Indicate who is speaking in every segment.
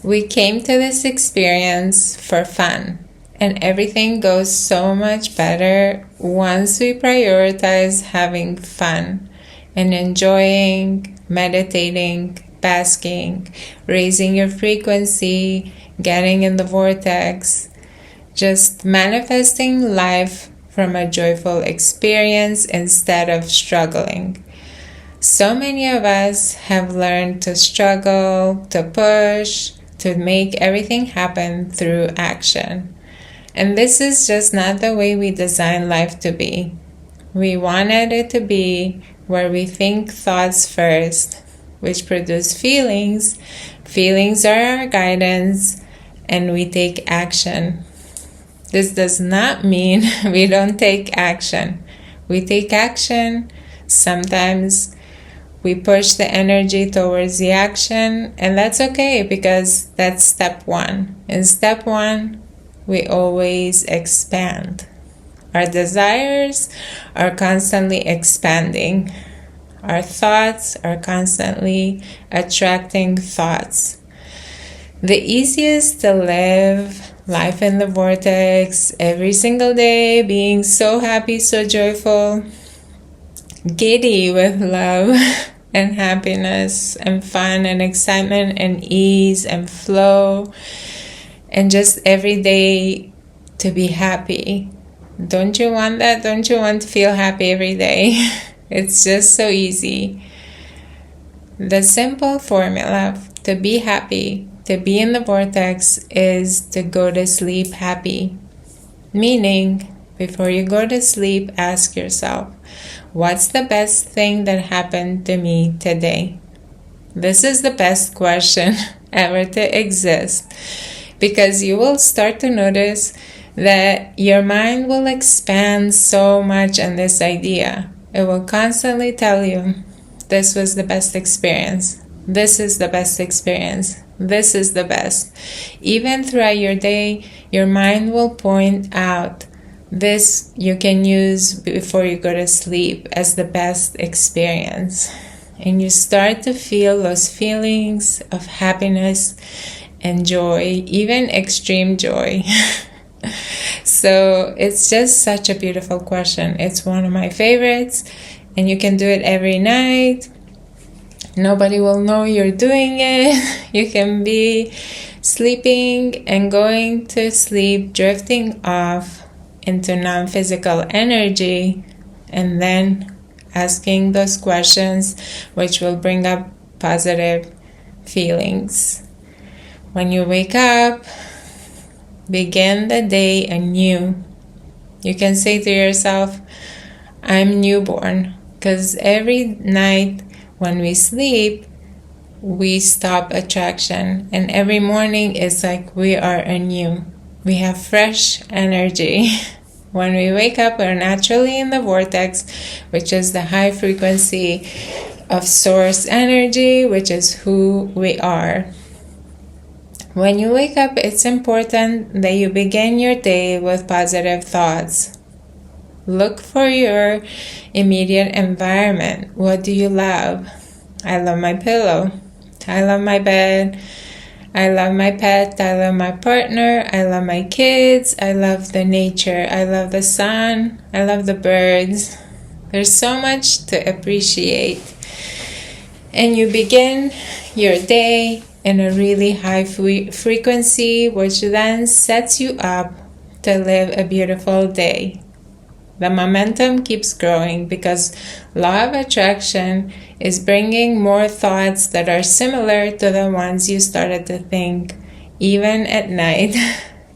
Speaker 1: We came to this experience for fun, and everything goes so much better once we prioritize having fun and enjoying, meditating, basking, raising your frequency, getting in the vortex, just manifesting life from a joyful experience instead of struggling. So many of us have learned to struggle, to push, to make everything happen through action. And this is just not the way we design life to be. We wanted it to be where we think thoughts first, which produce feelings. Feelings are our guidance, and we take action. This does not mean we don't take action. We take action. Sometimes we push the energy towards the action, and that's okay because that's step one. In step one, we always expand. Our desires are constantly expanding. Our thoughts are constantly attracting thoughts. The easiest to live life in the vortex every single day, being so happy, so joyful, giddy with love and happiness and fun and excitement and ease and flow, and just every day to be happy. Don't you want that? Don't you want to feel happy every day? It's just so easy. The simple formula to be happy, to be in the vortex, is to go to sleep happy. Meaning, before you go to sleep, ask yourself, what's the best thing that happened to me today? This is the best question ever to exist, because you will start to notice that your mind will expand so much on this idea. It will constantly tell you, this was the best experience. This is the best experience. This is the best. Even throughout your day, your mind will point out this you can use before you go to sleep as the best experience. And you start to feel those feelings of happiness and joy, even extreme joy. So it's just such a beautiful question. It's one of my favorites, and you can do it every night. Nobody will know you're doing it. You can be sleeping and going to sleep, drifting off into non-physical energy, and then asking those questions which will bring up positive feelings. When you wake up, begin the day anew. You can say to yourself, I'm newborn, because every night when we sleep, we stop attraction, and every morning it's like we are anew. We have fresh energy. When we wake up, we're naturally in the vortex, which is the high frequency of source energy, which is who we are. When you wake up, it's important that you begin your day with positive thoughts. Look for your immediate environment. What do you love? I love my pillow. I love my bed. I love my pet. I love my partner. I love my kids. I love the nature. I love the sun. I love the birds. There's so much to appreciate. And you begin your day in a really high frequency, which then sets you up to live a beautiful day. The momentum keeps growing because law of attraction is bringing more thoughts that are similar to the ones you started to think, even at night.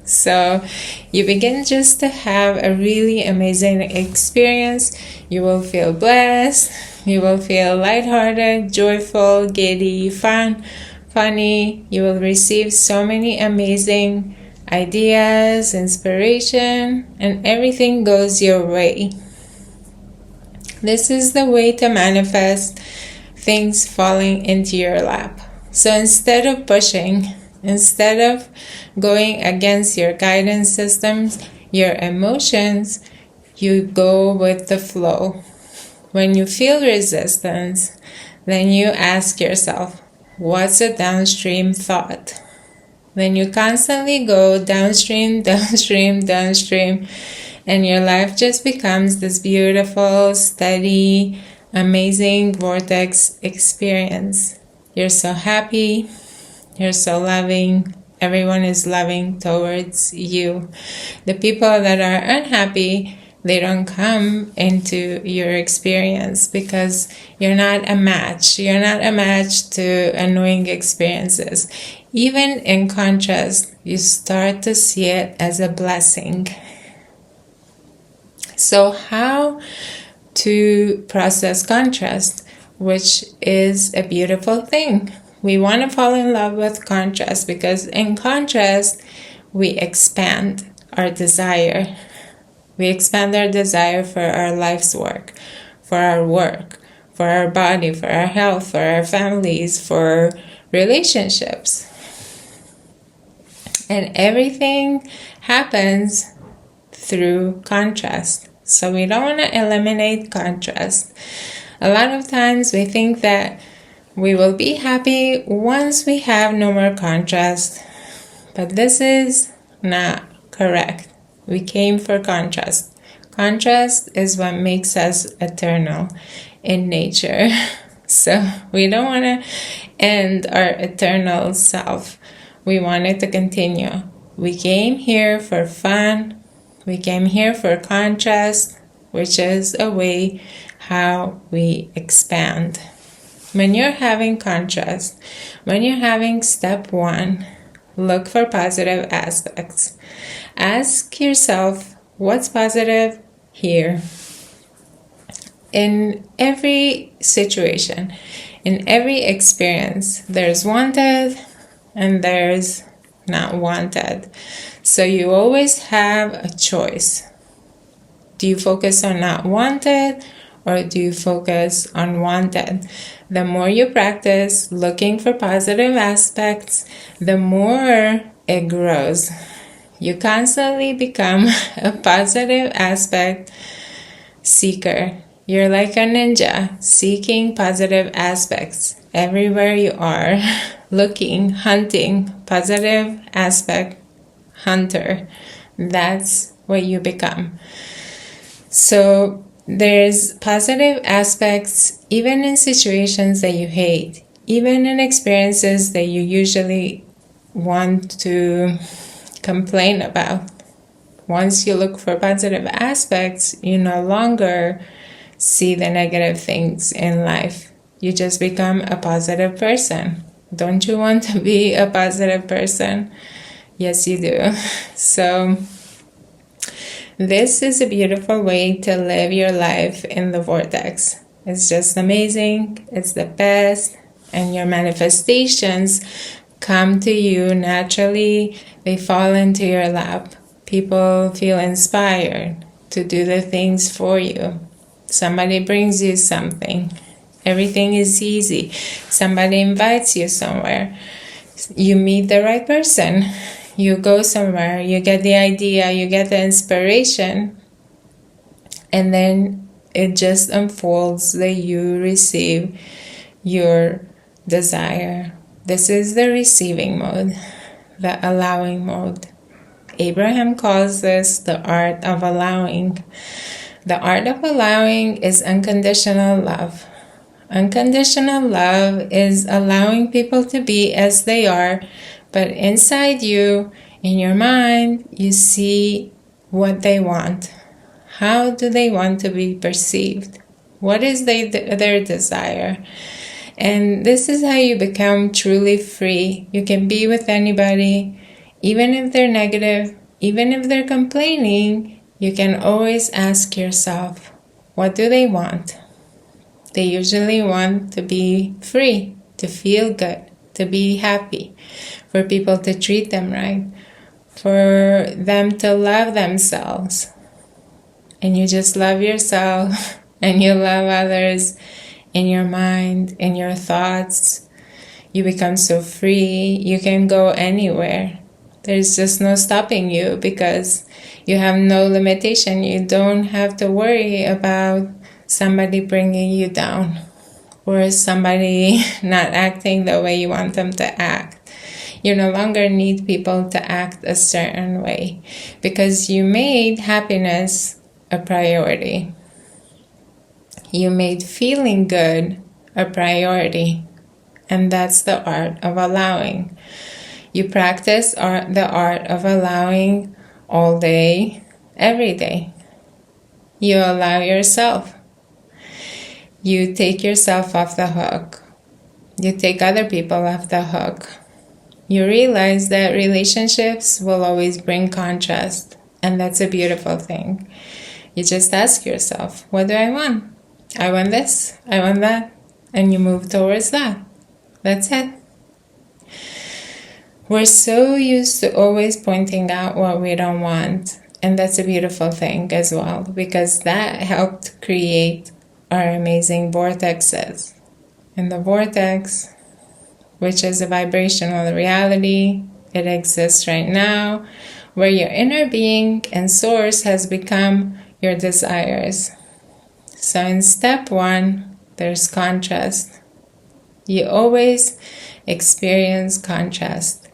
Speaker 1: So you begin just to have a really amazing experience. You will feel blessed. You will feel lighthearted, joyful, giddy, funny. You will receive so many amazing ideas, inspiration, and everything goes your way. This is the way to manifest things falling into your lap. So instead of pushing, instead of going against your guidance systems, your emotions, you go with the flow. When you feel resistance, then you ask yourself, what's a downstream thought? then you constantly go downstream, downstream, downstream, and your life just becomes this beautiful, steady, amazing vortex experience. You're so happy, you're so loving, everyone is loving towards you. The people that are unhappy, they don't come into your experience because you're not a match. You're not a match to annoying experiences. Even in contrast, you start to see it as a blessing. So how to process contrast, which is a beautiful thing. We want to fall in love with contrast because in contrast, we expand our desire. We expand our desire for our life's work, for our body, for our health, for our families, for relationships. And everything happens through contrast. So we don't want to eliminate contrast. A lot of times we think that we will be happy once we have no more contrast. But this is not correct. We came for contrast. Contrast is what makes us eternal in nature. So we don't want to end our eternal self. We want it to continue. We came here for fun. We came here for contrast, which is a way how we expand. When you're having contrast, when you're having step 1, look for positive aspects. Ask yourself, what's positive here? In every situation, in every experience, there's wanted and there's not wanted. So you always have a choice. Do you focus on not wanted or do you focus on wanted? The more you practice looking for positive aspects, the more it grows. You constantly become a positive aspect seeker. You're like a ninja seeking positive aspects everywhere you are, looking, hunting, positive aspect hunter. That's what you become. So there's positive aspects even in situations that you hate, even in experiences that you usually want to complain about. Once you look for positive aspects, you no longer see the negative things in life. You just become a positive person. Don't you want to be a positive person? Yes, you do. So this is a beautiful way to live your life in the vortex. It's just amazing. It's the best. And your manifestations come to you naturally. They fall into your lap. People feel inspired to do the things for you. Somebody brings you something. Everything is easy. Somebody invites you somewhere. You meet the right person. You go somewhere. You get the idea. You get the inspiration. And then it just unfolds that you receive your desire. This is the receiving mode, the allowing mode. Abraham calls this the art of allowing. The art of allowing is unconditional love. Unconditional love is allowing people to be as they are, but inside you, in your mind, you see what they want. How do they want to be perceived? What is their desire? And this is how you become truly free. You can be with anybody, even if they're negative, even if they're complaining. You can always ask yourself, what do they want? They usually want to be free, to feel good, to be happy, for people to treat them right, for them to love themselves. And you just love yourself and you love others in your mind, in your thoughts. You become so free. You can go anywhere. There's just no stopping you because you have no limitation. You don't have to worry about somebody bringing you down or somebody not acting the way you want them to act. You no longer need people to act a certain way because you made happiness a priority. You made feeling good a priority. And that's the art of allowing. You practice the art of allowing all day, every day. You allow yourself. You take yourself off the hook. You take other people off the hook. You realize that relationships will always bring contrast, and that's a beautiful thing. You just ask yourself, what do I want? I want this, I want that, and you move towards that. That's it. We're so used to always pointing out what we don't want, and that's a beautiful thing as well, because that helped create our amazing vortexes. And the vortex, which is a vibrational reality, it exists right now, where your inner being and source has become your desires. So in step 1, there's contrast. You always experience contrast.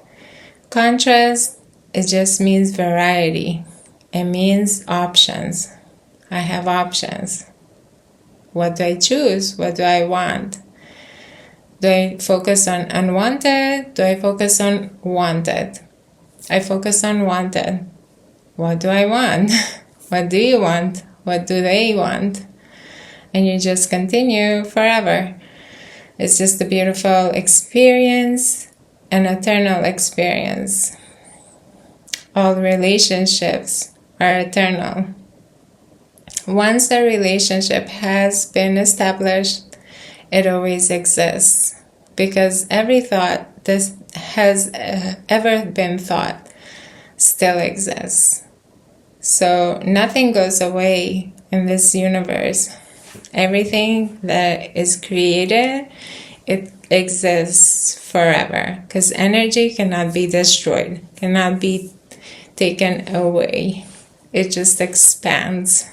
Speaker 1: Contrast, it just means variety. It means options. I have options. What do I choose? What do I want? Do I focus on unwanted? Do I focus on wanted? I focus on wanted. What do I want? What do you want? What do they want? And you just continue forever. It's just a beautiful experience, an eternal experience. All relationships are eternal. Once the relationship has been established, it always exists, because every thought that has ever been thought still exists. So nothing goes away in this universe. Everything that is created, it exists forever, because energy cannot be destroyed, cannot be taken away. It just expands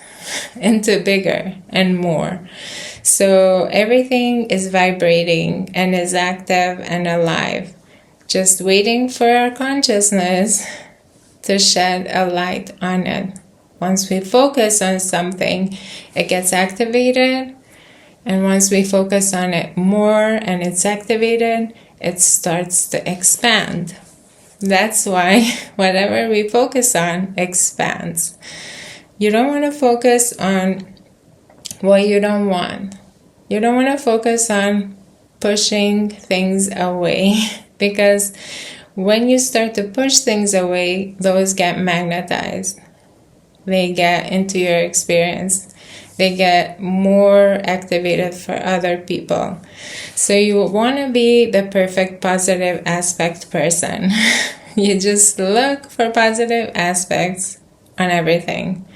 Speaker 1: into bigger and more. So everything is vibrating and is active and alive, just waiting for our consciousness to shed a light on it. Once we focus on something, it gets activated, and once we focus on it more and it's activated, it starts to expand. That's why whatever we focus on expands. You don't want to focus on what you don't want. You don't want to focus on pushing things away, because when you start to push things away, those get magnetized. They get into your experience. They get more activated for other people. So you want to be the perfect positive aspect person. You just look for positive aspects on everything.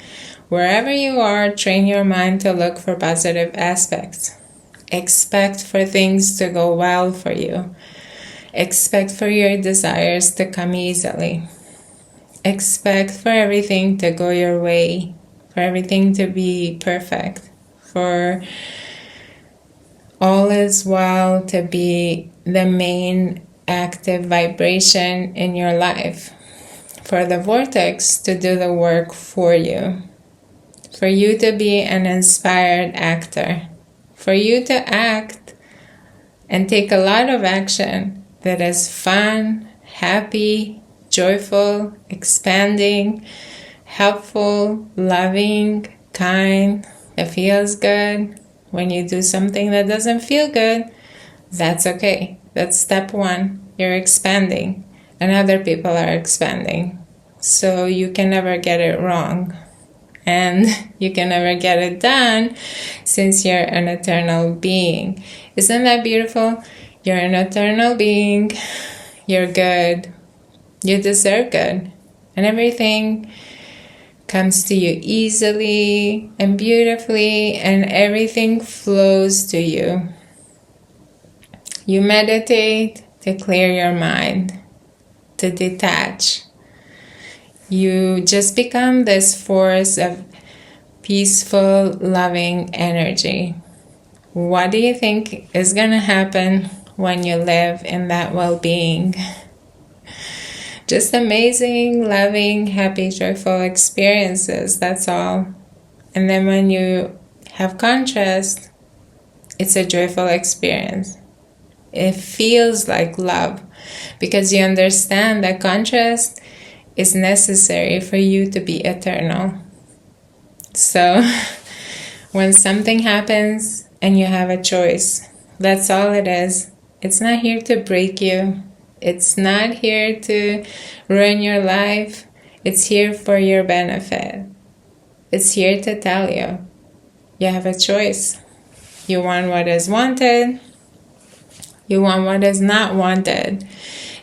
Speaker 1: Wherever you are, train your mind to look for positive aspects. Expect for things to go well for you. Expect for your desires to come easily. Expect for everything to go your way, for everything to be perfect, for all is well to be the main active vibration in your life, for the vortex to do the work for you, for you to be an inspired actor, for you to act and take a lot of action that is fun, happy, joyful, expanding, helpful, loving, kind, that feels good. When you do something that doesn't feel good, that's okay. That's step 1. You're expanding, and other people are expanding. So you can never get it wrong. And you can never get it done, since you're an eternal being. Isn't that beautiful? You're an eternal being. You're good. You deserve good. And everything comes to you easily and beautifully, and everything flows to you. You meditate to clear your mind, to detach. You just become this force of peaceful, loving energy. What do you think is going to happen when you live in that well-being? Just amazing, loving, happy, joyful experiences. That's all. And then when you have contrast, it's a joyful experience. It feels like love because you understand that contrast is necessary for you to be eternal. So when something happens and you have a choice, that's all it is. It's not here to break you. It's not here to ruin your life. It's here for your benefit. It's here to tell you, you have a choice. You want what is wanted. You want what is not wanted.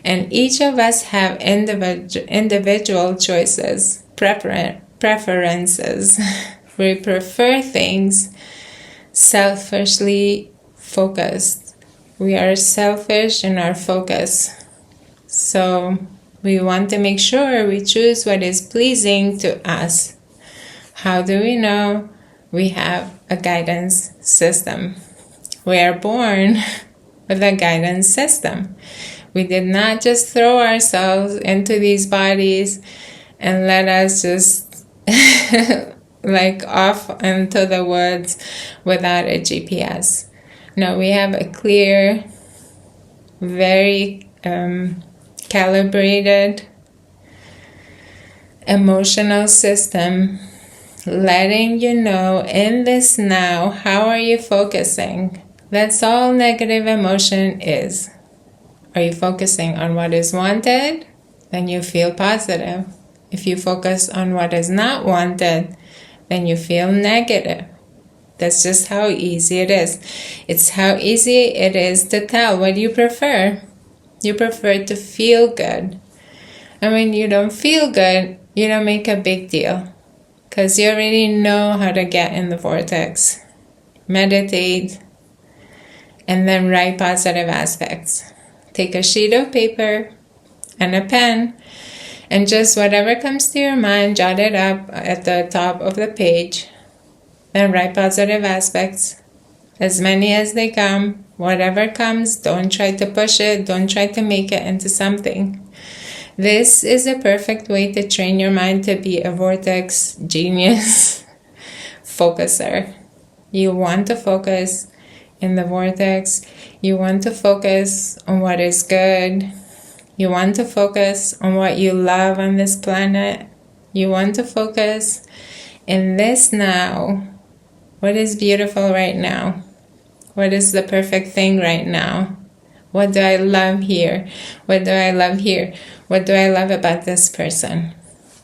Speaker 1: And each of us have individual choices, preferences. We prefer things selfishly focused. We are selfish in our focus. So we want to make sure we choose what is pleasing to us. How do we know? We have a guidance system. We are born with a guidance system. We did not just throw ourselves into these bodies and let us just like off into the woods without a GPS. No, we have a clear, very calibrated emotional system letting you know in this now, how are you focusing? That's all negative emotion is. Are you focusing on what is wanted? Then you feel positive. If you focus on what is not wanted, then you feel negative. That's just how easy it is. It's how easy it is to tell what you prefer. You prefer to feel good. And when you don't feel good, you don't make a big deal. Because you already know how to get in the vortex. Meditate. And then write positive aspects. Take a sheet of paper and a pen. And just whatever comes to your mind, jot it up at the top of the page. Then write positive aspects. As many as they come. Whatever comes, don't try to push it. Don't try to make it into something. This is a perfect way to train your mind to be a vortex genius focuser. You want to focus in the vortex. You want to focus on what is good. You want to focus on what you love on this planet. You want to focus in this now. What is beautiful right now? What is the perfect thing right now? What do I love here? What do I love here? What do I love about this person?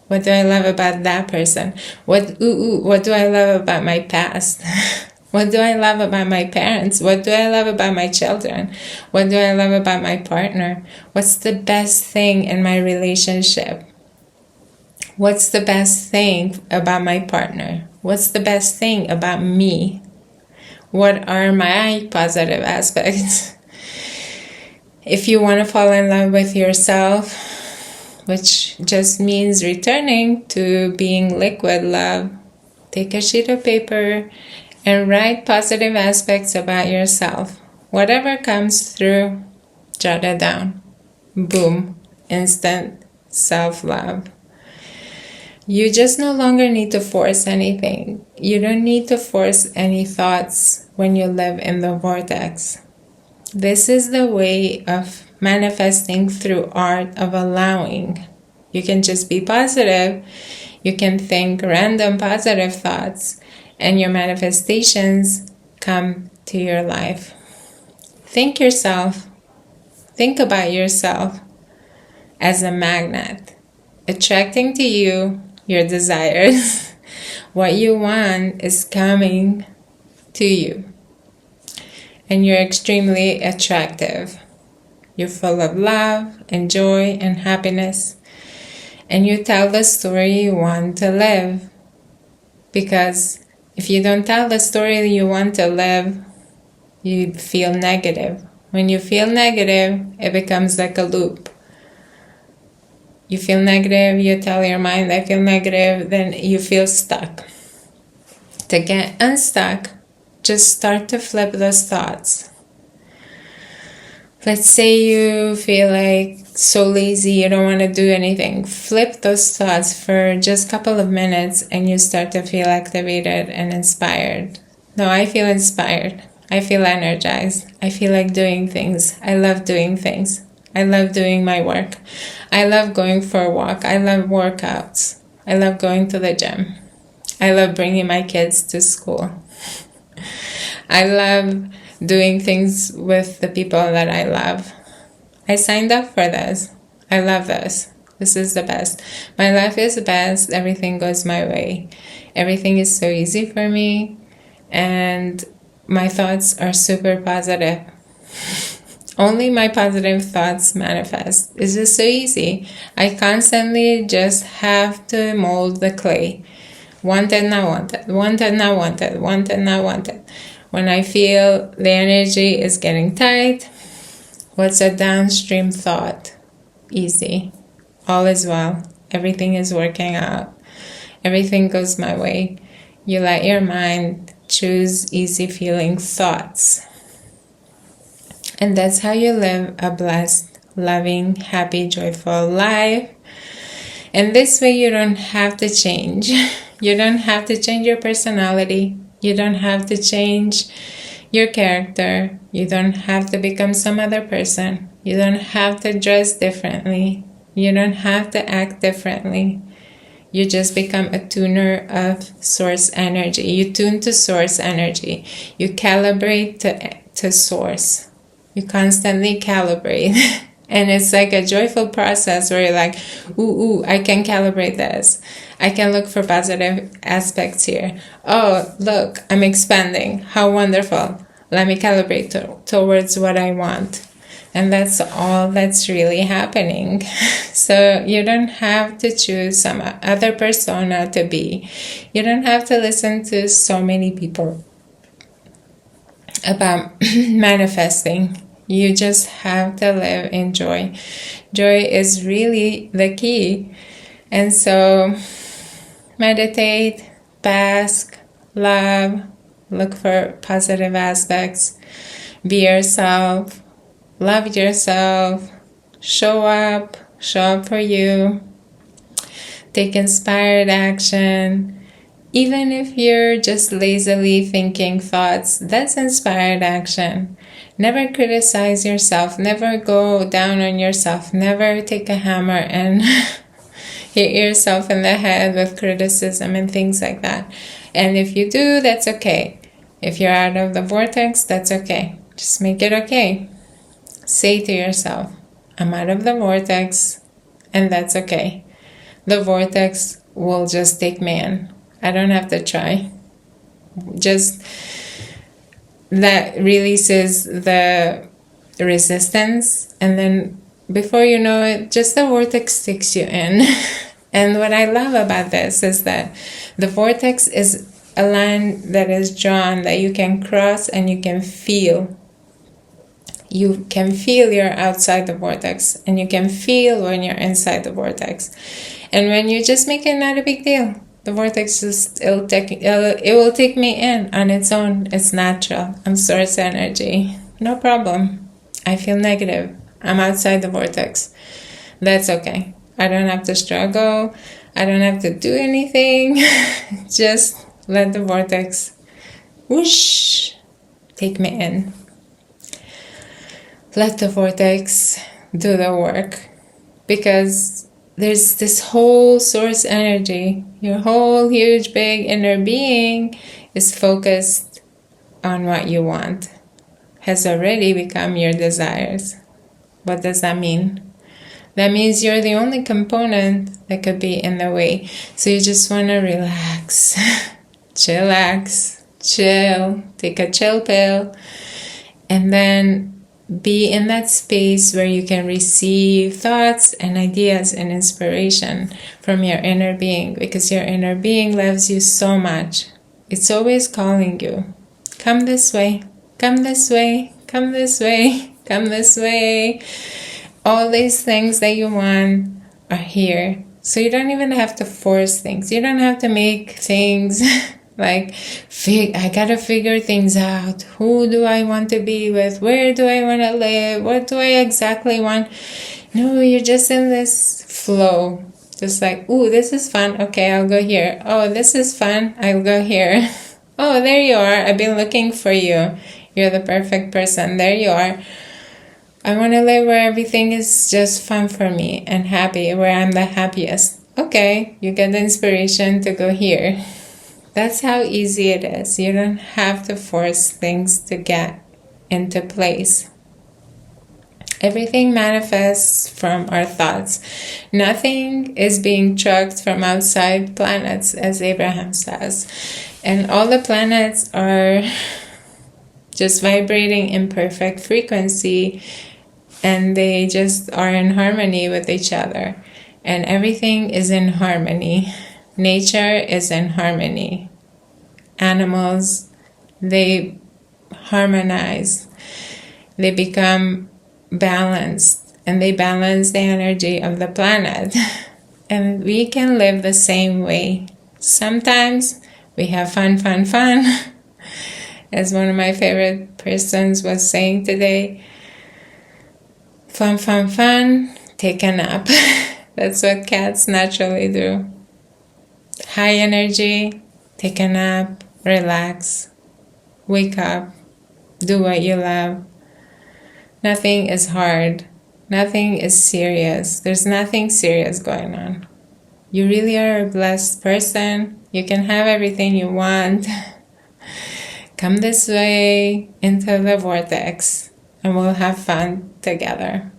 Speaker 1: What do I love about that person? What do I love about my past? What do I love about my parents? What do I love about my children? What do I love about my partner? What's the best thing in my relationship? What's the best thing about my partner? What's the best thing about me? What are my positive aspects? If you want to fall in love with yourself, which just means returning to being liquid love, take a sheet of paper and write positive aspects about yourself. Whatever comes through, jot it down. Boom. Instant self-love. You just no longer need to force anything. You don't need to force any thoughts when you live in the vortex. This is the way of manifesting through art of allowing. You can just be positive. You can think random positive thoughts and your manifestations come to your life. Think about yourself as a magnet, attracting to you your desires. What you want is coming to you. And you're extremely attractive. You're full of love and joy and happiness. And you tell the story you want to live. Because if you don't tell the story you want to live, you feel negative. When you feel negative, it becomes like a loop. You feel negative, you tell your mind, I feel negative, then you feel stuck. To get unstuck, just start to flip those thoughts. Let's say you feel like so lazy, you don't want to do anything. Flip those thoughts for just a couple of minutes and you start to feel activated and inspired. No, I feel inspired. I feel energized. I feel like doing things. I love doing things. I love doing my work. I love going for a walk. I love workouts. I love going to the gym. I love bringing my kids to school. I love doing things with the people that I love. I signed up for this. I love this. This is the best. My life is the best. Everything goes my way. Everything is so easy for me. And my thoughts are super positive. Only my positive thoughts manifest. It's just so easy. I constantly just have to mold the clay. Wanted, not wanted. Wanted, not wanted. Wanted, not wanted. When I feel the energy is getting tight, what's a downstream thought? Easy. All is well. Everything is working out. Everything goes my way. You let your mind choose easy feeling thoughts. And that's how you live a blessed, loving, happy, joyful life. And this way you don't have to change. You don't have to change your personality. You don't have to change your character. You don't have to become some other person. You don't have to dress differently. You don't have to act differently. You just become a tuner of source energy. You tune to source energy. You calibrate to source. You constantly calibrate. And it's like a joyful process where you're like, ooh, I can calibrate this. I can look for positive aspects here. Oh, look, I'm expanding. How wonderful. Let me calibrate towards what I want. And that's all that's really happening. So you don't have to choose some other persona to be. You don't have to listen to so many people about manifesting. You just have to live in joy. Joy is really the key. And so meditate, bask, love, look for positive aspects, be yourself, love yourself, show up for you, take inspired action. Even if you're just lazily thinking thoughts, that's inspired action. Never criticize yourself. Never go down on yourself. Never take a hammer and hit yourself in the head with criticism and things like that. And if you do, that's okay. If you're out of the vortex, that's okay. Just make it okay. Say to yourself, I'm out of the vortex, and that's okay. The vortex will just take me in. I don't have to try. Just that releases the resistance, and then before you know it, just the vortex takes you in. And what I love about this is that the vortex is a line that is drawn that you can cross and you can feel. You can feel you're outside the vortex, and you can feel when you're inside the vortex. And when you just make it not a big deal, the vortex it will take me in on its own. It's natural. I'm source energy. No problem. I feel negative. I'm outside the vortex. That's okay. I don't have to struggle. I don't have to do anything. Just let the vortex whoosh take me in. Let the vortex do the work, because there's this whole source energy. Your whole huge big inner being is focused on what you want, has already become your desires. What does that mean? That means you're the only component that could be in the way. So you just want to relax, chillax, chill, take a chill pill, and then be in that space where you can receive thoughts and ideas and inspiration from your inner being, because your inner being loves you so much. It's always calling you. Come this way, come this way, come this way, come this way. All these things that you want are here. So you don't even have to force things. You don't have to make things Like, I gotta figure things out. Who do I want to be with? Where do I want to live? What do I exactly want? No, you're just in this flow. Just like, ooh, this is fun. Okay, I'll go here. Oh, this is fun. I'll go here. Oh, there you are. I've been looking for you. You're the perfect person. There you are. I want to live where everything is just fun for me and happy, where I'm the happiest. Okay, you get the inspiration to go here. That's how easy it is. You don't have to force things to get into place. Everything manifests from our thoughts. Nothing is being trucked from outside planets, as Abraham says. And all the planets are just vibrating in perfect frequency, and they just are in harmony with each other. And everything is in harmony. Nature is in harmony. Animals, they harmonize. They become balanced, and they balance the energy of the planet. And we can live the same way. Sometimes we have fun. As one of my favorite persons was saying today, fun, take a nap. That's what cats naturally do. High energy, take a nap, relax, wake up, do what you love. Nothing is hard. Nothing is serious. There's nothing serious going on. You really are a blessed person. You can have everything you want. Come this way into the vortex, and we'll have fun together.